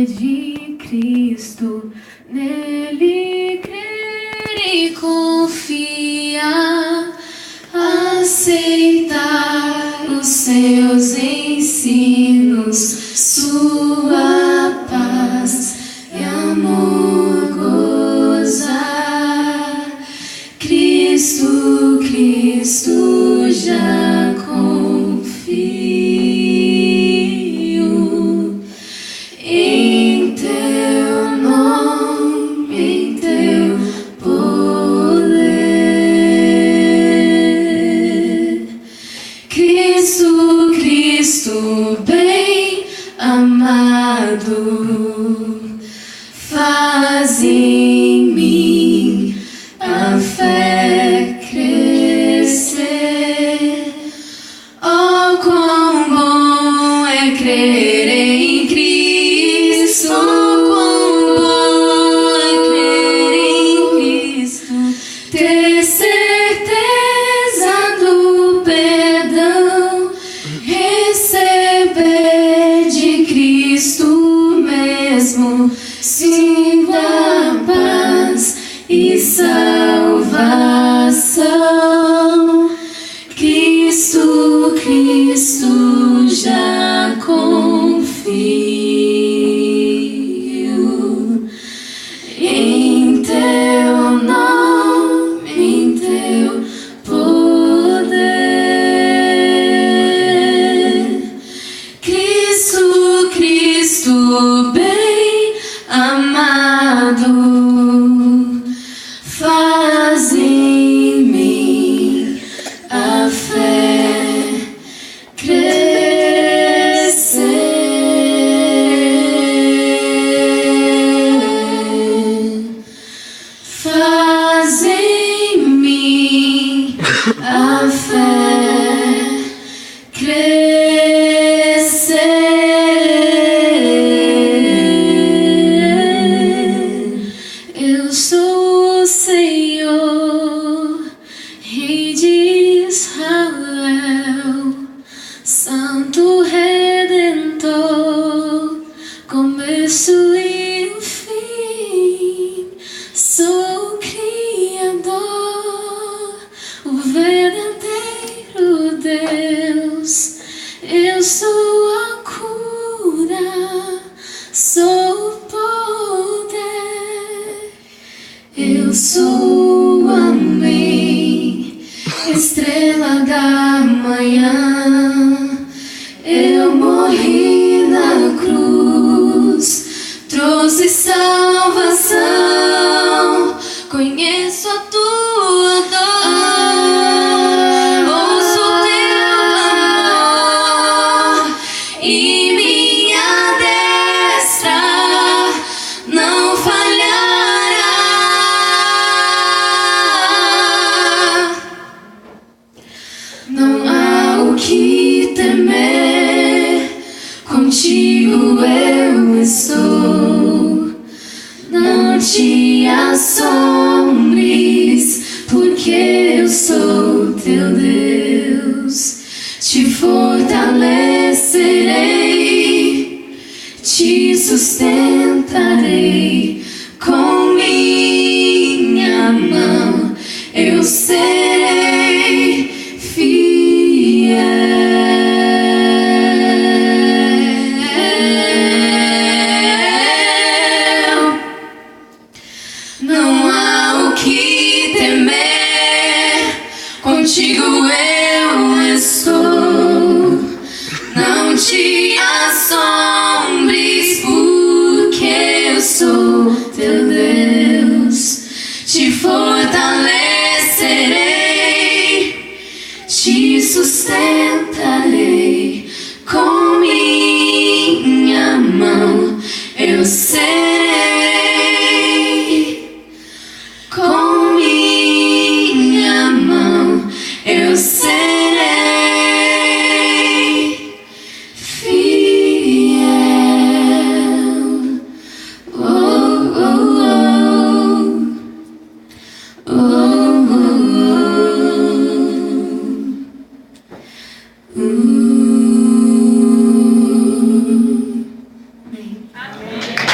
é de Cristo, nele crer e confiar, aceitar os seus ensinos, sua paz e amor gozar. Cristo, Cristo, já confio em teu nome, em teu poder. Cristo, Cristo, bem amado, faz em mim a fé crescer. Oh, quão bom é crer em Cristo, quão bom é crer em Cristo, ter certeza do perdão, receber de Cristo mesmo, sim, da paz e salvação. Cristo, Cristo, já confio em teu nome, em teu poder. Cristo, Cristo, bem amado, faz em mim a fé crescer. Faz em mim a fé crescer. Eu sou o Senhor, Rei de Israel, Santo Redentor, começo e o fim. Sou o Criador, o verdadeiro Deus. Eu sou a cura, sou o poder. Eu sou o amém, estrela da manhã. Eu morri na cruz, trouxe salvação. Conheço a tua dor, ouço teu amor, e minha destra não falhará. Não há o que temer, contigo eu estou. Não te assombres, porque eu sou teu Deus. Te fortalecerei, te sustentarei com minha mão. Eu serei fiel. Não há o que temer, contigo eu estou. Não te assombres, porque eu sou teu Deus. Te fortalecerei, te sustentarei com minha mão. Eu serei com minha mão. Eu serei fiel. Oh, oh, oh. Oh, oh, oh. Amém. Amém.